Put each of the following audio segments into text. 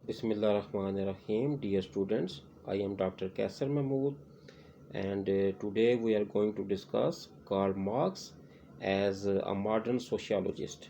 Bismillah Rahman Rahim. Dear students, I am Dr. Kaisar Mahmood, and today we are going to discuss Karl Marx as a modern sociologist.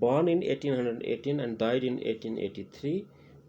Born in 1818 and died in 1883,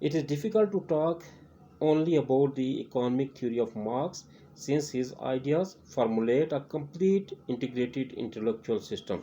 It is difficult to talk only about the economic theory of Marx, since his ideas formulate a complete integrated intellectual system.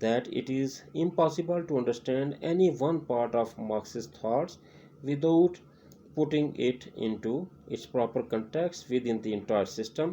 that it is impossible to understand any one part of Marx's thoughts without putting it into its proper context within the entire system.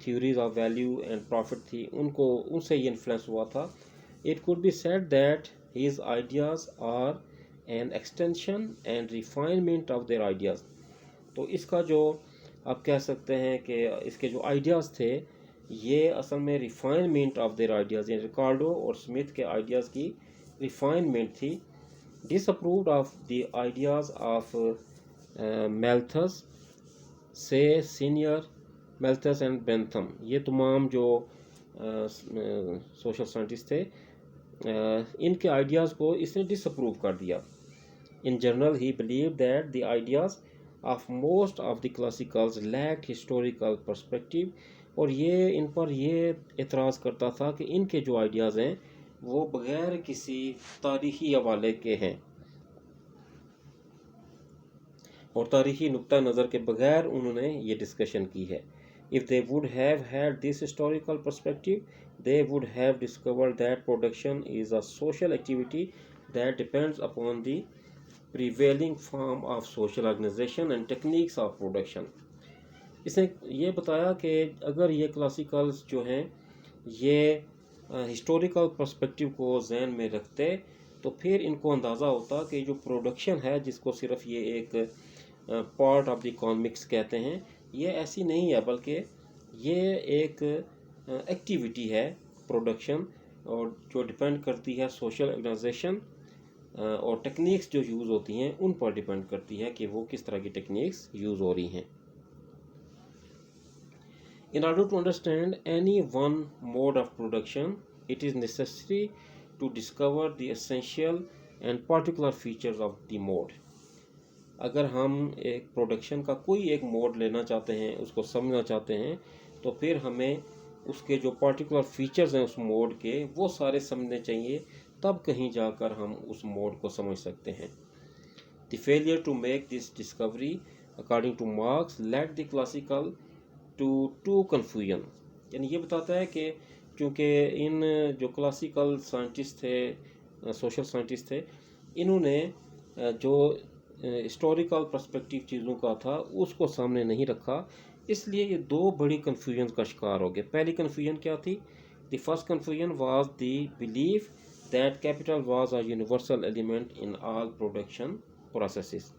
theories of value and profit تھی ان سے یہ influence ہوا تھا. It could be said that his ideas are an extension and refinement of their ideas. تو اس کا جو آپ کہہ سکتے ہیں کہ اس کے جو آئیڈیاز تھے یہ اصل میں ریفائنمنٹ آف دیر آئیڈیاز، یعنی ریکارڈو اور اسمتھ کے آئیڈیاز کی ریفائنمنٹ تھی. Disapproved of the ideas of Malthus سے سینئر میلتھس اینڈ بینتھم، یہ تمام جو سوشل سائنٹسٹ تھے ان کے آئیڈیاز کو اس نے ڈس اپروو کر دیا. In general, he believed that the ideas of most of the classicals lacked historical perspective، اور یہ ان پر یہ اعتراض کرتا تھا کہ ان کے جو آئیڈیاز ہیں وہ بغیر کسی تاریخی حوالے کے ہیں اور تاریخی نقطہ نظر کے بغیر انہوں نے یہ ڈسکشن کی ہے. If they would have had this historical perspective, they would have discovered that production is a social activity that depends upon the prevailing form of social organization and techniques of production. اس نے یہ بتایا کہ اگر یہ کلاسیکلز جو ہیں یہ historical perspective کو ذہن میں رکھتے تو پھر ان کو اندازہ ہوتا کہ جو پروڈکشن ہے جس کو صرف یہ ایک پارٹ آف دی اکانومکس کہتے ہیں، یہ ایسی نہیں ہے بلکہ یہ ایک ایکٹیویٹی ہے پروڈکشن، اور جو ڈپینڈ کرتی ہے سوشل آرگنائزیشن اور ٹیکنیکس جو یوز ہوتی ہیں ان پر ڈپینڈ کرتی ہے کہ وہ کس طرح کی ٹیکنیکس یوز ہو رہی ہیں. In order to understand any one mode of production, it is necessary to discover the essential and particular features of the mode. اگر ہم ایک پروڈکشن کا کوئی ایک موڈ لینا چاہتے ہیں، اس کو سمجھنا چاہتے ہیں، تو پھر ہمیں اس کے جو پارٹیکولر فیچرز ہیں اس موڈ کے وہ سارے سمجھنے چاہیے، تب کہیں جا کر ہم اس موڈ کو سمجھ سکتے ہیں. The failure to make this discovery, according to Marx, led the classical to confusion. یعنی یہ بتاتا ہے کہ چونکہ ان جو کلاسیکل سائنٹسٹ تھے، سوشل سائنٹسٹ تھے، انہوں نے جو ہسٹوریکل پرسپیکٹیو چیزوں کا تھا اس کو سامنے نہیں رکھا، اس لیے یہ دو بڑی کنفیوژن کا شکار ہو گئے. پہلی کنفیوژن کیا تھی؟ The first confusion was the belief that capital was a universal element in all production processes,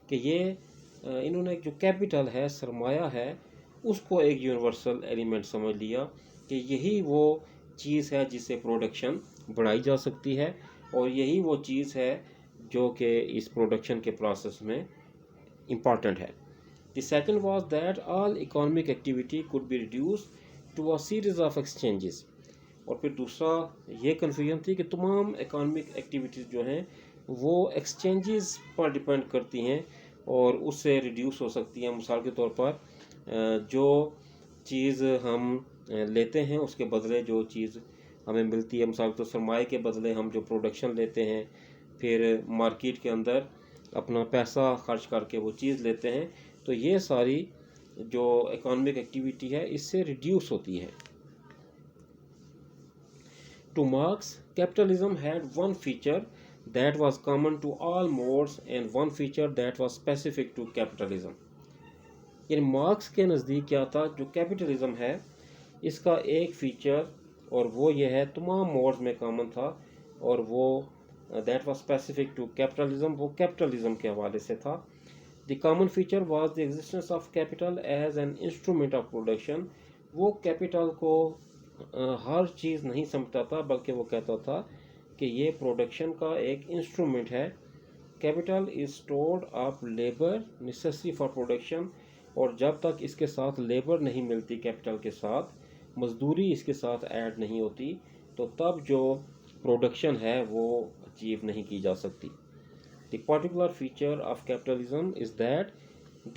کہ یہ انہوں نے جو کیپٹل ہے، سرمایہ ہے، اس کو ایک یونیورسل ایلیمنٹ سمجھ لیا کہ یہی وہ چیز ہے جس سے پروڈکشن بڑھائی جا سکتی ہے، اور یہی وہ چیز ہے جو کہ اس پروڈکشن کے پروسیس میں امپورٹنٹ ہے. The second was that all economic activity could be reduced to a series of exchanges, اور پھر دوسرا یہ کنفیوژن تھی کہ تمام اکانومک ایکٹیویٹیز جو ہیں وہ ایکسچینجز پر ڈپینڈ کرتی ہیں اور اس سے ریڈیوس ہو سکتی ہیں. مثال کے طور پر جو چیز ہم لیتے ہیں اس کے بدلے جو چیز ہمیں ملتی ہے، مثال کے طور سرمایہ کے بدلے ہم جو پروڈکشن لیتے ہیں، پھر مارکیٹ کے اندر اپنا پیسہ خرچ کر کے وہ چیز لیتے ہیں، تو یہ ساری جو اکانومک ایکٹیویٹی ہے اس سے ریڈیوس ہوتی ہے. To Marx, capitalism had one feature that was common to all modes and one feature that was specific to capitalism. یعنی مارکس کے نزدیک کیا تھا؟ جو کیپٹلزم ہے اس کا ایک فیچر اور وہ یہ ہے تمام موڈز میں کامن تھا، اور وہ that was specific to capitalism, وہ کیپٹلزم کے حوالے سے تھا. The common feature was the existence of capital as an instrument of production. وہ کیپٹل کو ہر چیز نہیں سمجھتا تھا بلکہ وہ کہتا تھا کہ یہ پروڈکشن کا ایک انسٹرومنٹ ہے. Capital is stored of labour necessary for production, اور جب تک اس کے ساتھ لیبر نہیں ملتی، کیپٹل کے ساتھ مزدوری اس کے ساتھ ایڈ نہیں ہوتی، تو تب جو پروڈکشن ہے وہ اچیو نہیں کی جا سکتی. The particular feature of capitalism is that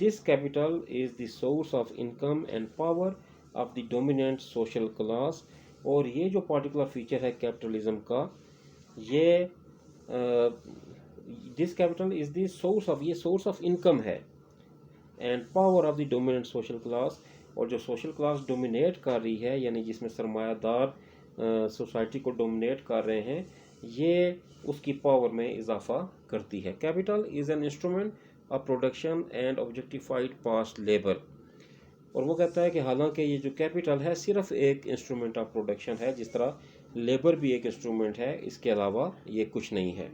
this capital is the source of income and power of the dominant social class. اور یہ جو پارٹیکولر فیچر ہے کیپٹلزم کا، یہ this capital is the source of, یہ سورس آف انکم ہے، and power of the dominant social class. اور جو سوشل کلاس ڈومینیٹ کر رہی ہے، یعنی جس میں سرمایہ دار سوسائٹی کو ڈومینیٹ کر رہے ہیں، یہ اس کی پاور میں اضافہ کرتی ہے. Capital is an instrument of production and objectified past labour. اور وہ کہتا ہے کہ حالانکہ یہ جو کیپٹل ہے صرف ایک انسٹرومنٹ آف پروڈکشن ہے، جس طرح لیبر بھی ایک انسٹرومنٹ ہے، اس کے علاوہ یہ کچھ نہیں ہے۔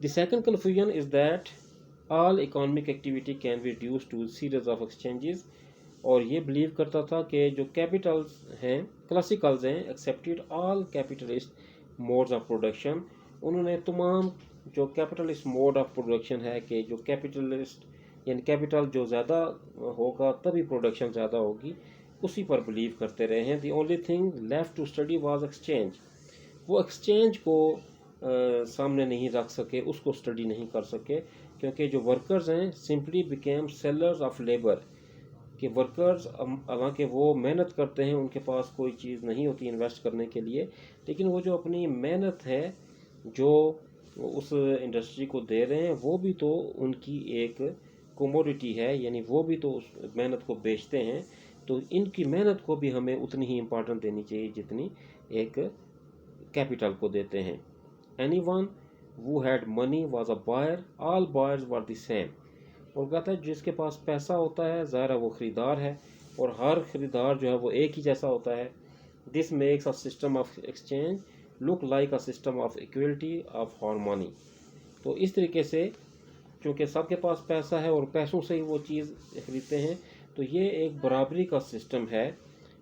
The second confusion is that all economic activity can be reduced to a series of exchanges، اور یہ بلیو کرتا تھا کہ جو کیپٹلز ہیں، کلاسیکلز ہیں، accepted all capitalist modes of production، انہوں نے تمام جو کیپٹلسٹ موڈ آف پروڈکشن ہے کہ جو کیپٹلسٹ یعنی کیپٹل جو زیادہ ہوگا تبھی پروڈکشن زیادہ ہوگی، اسی پر بلیو کرتے رہے ہیں۔ The only thing left to study was exchange, وہ ایکسچینج کو سامنے نہیں رکھ سکے، اس کو اسٹڈی نہیں کر سکے، کیونکہ جو ورکرز ہیں simply became sellers of labour, کہ ورکرز حالانکہ وہ محنت کرتے ہیں، ان کے پاس کوئی چیز نہیں ہوتی انویسٹ کرنے کے لیے، لیکن وہ جو اپنی محنت ہے جو اس انڈسٹری کو دے رہے ہیں وہ بھی تو ان کی ایک کوموڈیٹی ہے، یعنی وہ بھی تو اس محنت کو بیچتے ہیں، تو ان کی محنت کو بھی ہمیں اتنی ہی امپورٹنٹ دینی چاہیے جتنی ایک کیپٹل کو دیتے ہیں۔ Any one who had money was a buyer, all buyers were the same، اور کہتا ہے جس کے پاس پیسہ ہوتا ہے ظاہر ہے وہ خریدار ہے، اور ہر خریدار جو ہے وہ ایک ہی جیسا ہوتا ہے۔ This makes a system of exchange look like a system of equality of harmony، تو اس طریقے سے چونکہ سب کے پاس پیسہ ہے اور پیسوں سے ہی وہ چیز خریدتے ہیں، تو یہ ایک برابری کا سسٹم ہے،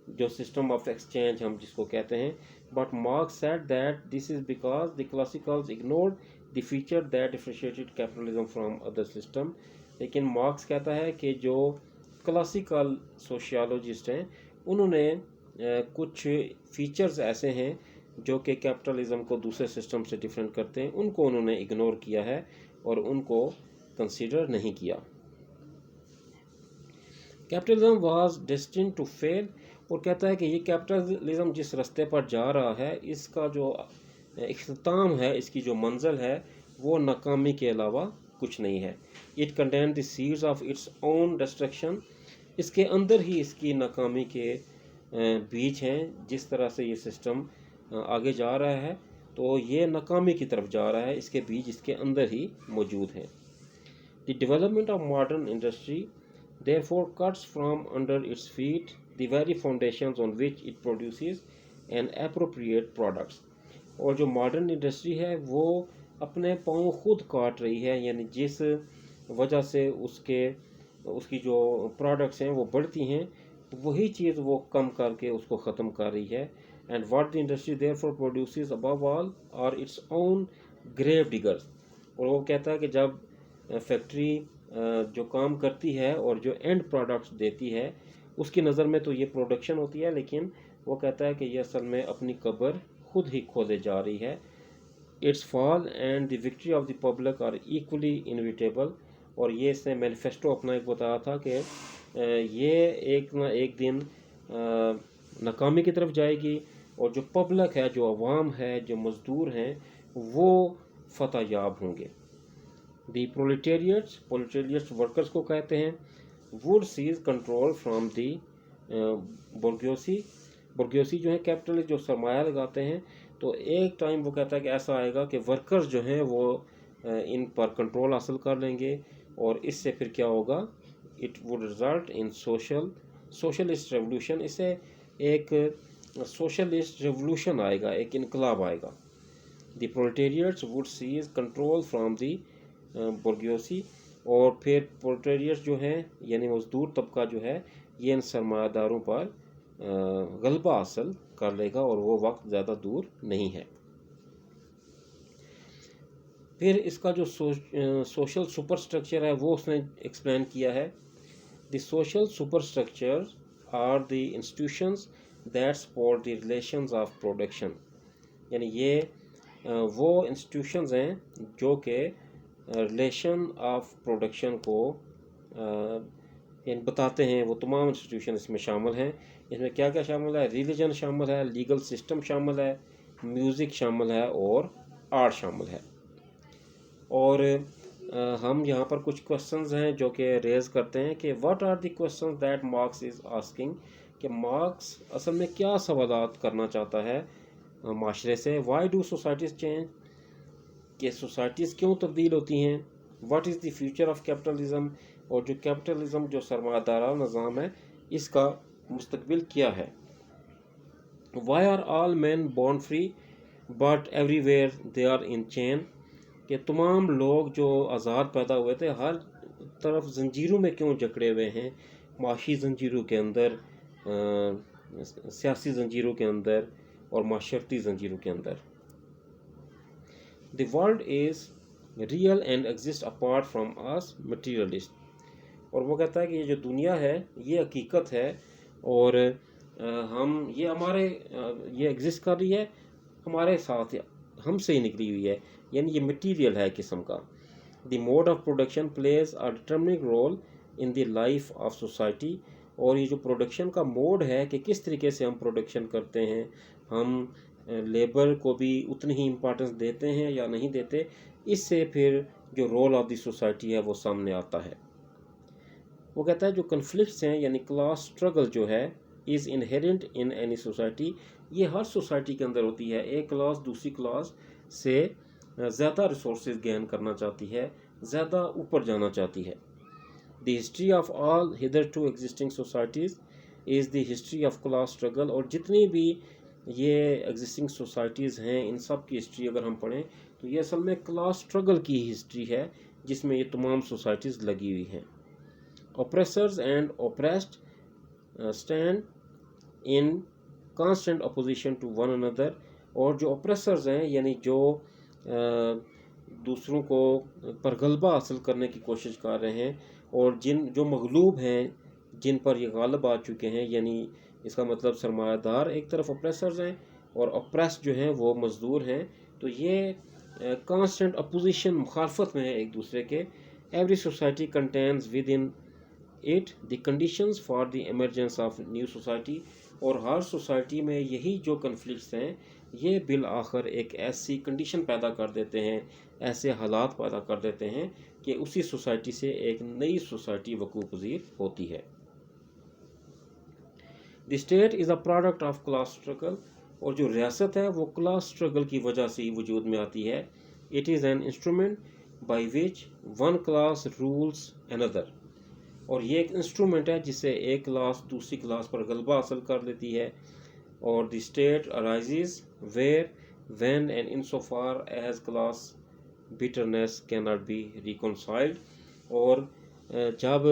جو سسٹم آف ایکسچینج ہم جس کو کہتے ہیں۔ But Marx said that this is because the classicals ignored the feature that differentiated capitalism from other system, لیکن مارکس کہتا ہے کہ جو کلاسیکل سوشیالوجسٹ ہیں انہوں نے کچھ فیچرز ایسے ہیں جو کہ کیپٹلزم کو دوسرے سسٹم سے ڈفرینٹ کرتے ہیں، ان کو انہوں نے اگنور کیا ہے اور ان کو کنسیڈر نہیں کیا۔ کیپٹلزم واز ڈیسٹنڈ ٹو فیل، اور کہتا ہے کہ یہ کیپٹلزم جس رستے پر جا رہا ہے اس کا جو اختتام ہے، اس کی جو منزل ہے وہ ناکامی کے علاوہ کچھ نہیں ہے۔ It contain the seeds of its own destruction, اس کے اندر ہی اس کی ناکامی کے بیج ہیں۔ جس طرح سے یہ سسٹم آگے جا رہا ہے تو یہ ناکامی کی طرف جا رہا ہے، اس کے بیج اس کے اندر ہی موجود ہیں۔ The development of modern industry therefore cuts from under its feet the very foundations on which it produces and appropriate products، اور جو ماڈرن انڈسٹری ہے وہ اپنے پاؤں خود کاٹ رہی ہے، یعنی جس وجہ سے اس کی جو پروڈکٹس ہیں وہ بڑھتی ہیں، وہی چیز وہ کم کر کے اس کو ختم کر رہی ہے۔ and what the industry therefore produces above all are its own grave diggers، اور وہ کہتا ہے کہ جب فیکٹری جو کام کرتی ہے اور جو اینڈ پروڈکٹس دیتی ہے اس کی نظر میں تو یہ پروڈکشن ہوتی ہے، لیکن وہ کہتا ہے کہ یہ اصل میں اپنی قبر خود ہی کھودے جا رہی ہے۔ It's fall and the victory of the public are equally inevitable, اور یہ اس نے مینیفیسٹو اپنا ایک بتایا تھا کہ یہ ایک نہ ایک دن ناکامی کی طرف جائے گی، اور جو پبلک ہے، جو عوام ہے، جو مزدور ہیں، وہ فتح یاب ہوں گے۔ دی پرولیٹیریٹس ورکرز کو کہتے ہیں، would seize control from the bourgeoisie جو ہے کیپٹلسٹ جو سرمایہ لگاتے ہیں، تو ایک ٹائم وہ کہتا ہے کہ ایسا آئے گا کہ ورکرز جو ہیں وہ ان پر کنٹرول حاصل کر لیں گے، اور اس سے پھر کیا ہوگا، it would result in socialist revolution, اس سے ایک سوشلسٹ ریولوشن آئے گا، ایک انقلاب آئے گا۔ The proletariats would seize control from the bourgeoisie, اور پھر پرولیٹیریٹس جو ہیں یعنی مزدور طبقہ جو ہے یہ ان سرمایہ داروں پر غلبہ حاصل کر لے گا، اور وہ وقت زیادہ دور نہیں ہے۔ پھر اس کا جو سوشل سپر سٹرکچر ہے وہ اس نے ایکسپلین کیا ہے۔ The social superstructure are the institutions that support the relations of production, یعنی یہ وہ انسٹیٹیوشنز ہیں جو کہ ریلیشن آف پروڈکشن کو بتاتے ہیں، وہ تمام انسٹیٹیوشن اس میں شامل ہیں۔ اس میں کیا کیا شامل ہے؟ ریلیجن شامل ہے، لیگل سسٹم شامل ہے، میوزک شامل ہے، اور آرٹ شامل ہے۔ اور ہم یہاں پر کچھ کوسچنز ہیں جو کہ ریز کرتے ہیں کہ what are the questions that Marx is asking, کہ مارکس اصل میں کیا سوالات کرنا چاہتا ہے معاشرے سے۔ وائی ڈو سوسائٹیز چینج، کہ سوسائٹیز کیوں تبدیل ہوتی ہیں۔ What is the future of capitalism, اور جو کیپٹلزم جو سرمایہ دارانہ نظام ہے اس کا مستقبل کیا ہے. Why are all men born free but everywhere they are in chain؟ کہ تمام لوگ جو آزاد پیدا ہوئے تھے ہر طرف زنجیروں میں کیوں جکڑے ہوئے ہیں، معاشی زنجیروں کے اندر، سیاسی زنجیروں کے اندر اور معاشرتی زنجیروں کے اندر. The world is real and exists apart from us materialist. اور وہ کہتا ہے کہ یہ جو دنیا ہے یہ حقیقت ہے اور یہ ایگزسٹ کر رہی ہے ہمارے ساتھ، ہم سے ہی نکلی ہوئی ہے، یعنی یہ مٹیریل ہے قسم کا. The mode of production plays a determining role in the life of society. اور یہ جو پروڈکشن کا موڈ ہے کہ کس طریقے سے ہم پروڈکشن کرتے ہیں، ہم لیبر کو بھی اتنی ہی امپارٹنس دیتے ہیں یا نہیں دیتے، اس سے پھر جو رول آف دی سوسائٹی ہے وہ سامنے آتا ہے. وہ کہتا ہے جو کنفلکٹس ہیں یعنی کلاس اسٹرگل جو ہے از انہیرنٹ ان اینی سوسائٹی، یہ ہر سوسائٹی کے اندر ہوتی ہے. ایک کلاس دوسری کلاس سے زیادہ ریسورسز گین کرنا چاہتی ہے، زیادہ اوپر جانا چاہتی ہے. The history of all hitherto existing societies is the history of class struggle. اور جتنی بھی یہ ایگزسٹنگ سوسائٹیز ہیں ان سب کی ہسٹری اگر ہم پڑھیں تو یہ اصل میں کلاس اسٹرگل کی ہسٹری ہے جس میں یہ تمام سوسائٹیز لگی ہوئی ہیں. Oppressors and oppressed stand in constant opposition to one another. اور جو oppressors ہیں یعنی جو دوسروں کو پر غلبہ حاصل کرنے کی کوشش کر رہے ہیں، اور جو مغلوب ہیں جن پر یہ غالب آ چکے ہیں، یعنی اس کا مطلب سرمایہ دار ایک طرف oppressors ہیں اور oppressed جو ہیں وہ مزدور ہیں، تو یہ constant opposition مخالفت میں ہے ایک دوسرے کے. Every society contains within it the conditions for the emergence of new society. اور ہر سوسائٹی میں یہی جو کنفلکٹس ہیں یہ بالآخر ایک ایسی کنڈیشن پیدا کر دیتے ہیں، ایسے حالات پیدا کر دیتے ہیں کہ اسی سوسائٹی سے ایک نئی سوسائٹی وقوع پذیر ہوتی ہے. The state is a product of class struggle. اور جو ریاست ہے وہ کلاس اسٹرگل کی وجہ سے ہی وجود میں آتی ہے. It is an instrument by which one class rules another. اور یہ ایک انسٹرومنٹ ہے جس سے ایک کلاس دوسری کلاس پر غلبہ حاصل کر لیتی ہے. اور the state arises where when and insofar as class bitterness cannot be reconciled. اور جب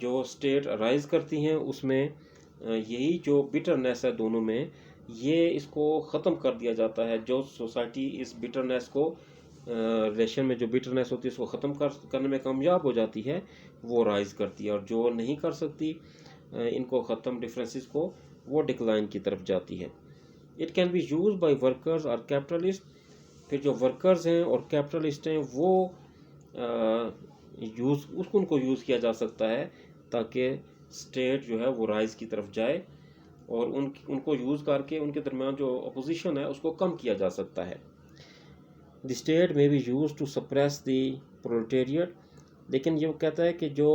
جو اسٹیٹ ارائز کرتی ہیں اس میں یہی جو بٹرنیس ہے دونوں میں، یہ اس کو ختم کر دیا جاتا ہے. جو سوسائٹی اس بٹرنیس کو ریلیشن میں جو بٹرنیس ہوتی ہے اس کو ختم کرنے میں کامیاب ہو جاتی ہے وہ رائز کرتی ہے، اور جو نہیں کر سکتی ان کو ختم ڈفرینسز کو، وہ ڈکلائن کی طرف جاتی ہے. It can be use by workers اور کیپٹلسٹ. پھر جو ورکرز ہیں اور کیپٹلسٹ ہیں وہ ان کو یوز کیا جا سکتا ہے تاکہ اسٹیٹ جو ہے وہ رائز کی طرف جائے، اور ان کو یوز کر کے ان کے درمیان جو اپوزیشن ہے اس کو کم کیا جا سکتا ہے. دی اسٹیٹ میں بی یوز ٹو سپریس دی پرولٹیریٹ. لیکن یہ کہتا ہے کہ جو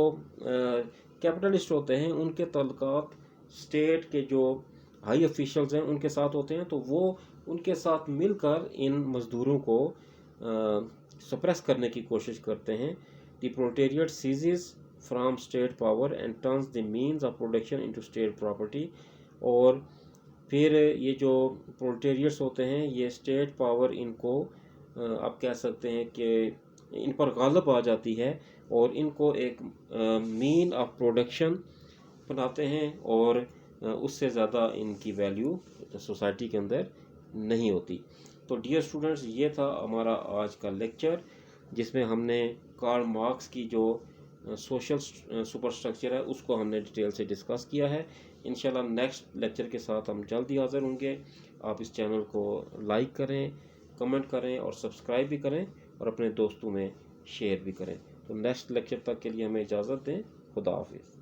کیپٹلسٹ ہوتے ہیں ان کے تعلقات اسٹیٹ کے جو ہائی آفیشلز ہیں ان کے ساتھ ہوتے ہیں، تو وہ ان کے ساتھ مل کر ان مزدوروں کو سپریس کرنے کی کوشش کرتے ہیں. The proletariat seizes from state power and turns the means of production into state property. اور پھر یہ جو پرولٹیریٹس ہوتے ہیں یہ اسٹیٹ پاور ان کو آپ کہہ سکتے ہیں کہ ان پر غالب آ جاتی ہے اور ان کو ایک مین آف پروڈکشن بناتے ہیں، اور اس سے زیادہ ان کی ویلیو سوسائٹی کے اندر نہیں ہوتی. تو ڈیئر اسٹوڈنٹس، یہ تھا ہمارا آج کا لیکچر جس میں ہم نے کارل مارکس کی جو سوشل سپر اسٹرکچر ہے اس کو ہم نے ڈیٹیل سے ڈسکس کیا ہے. انشاءاللہ نیکسٹ لیکچر کے ساتھ ہم جلدی حاضر ہوں گے. آپ اس چینل کو لائک کریں، کمنٹ کریں اور سبسکرائب بھی کریں اور اپنے دوستوں میں شیئر بھی کریں. تو نیکسٹ لیکچر تک کے لیے ہمیں اجازت دیں. خدا حافظ.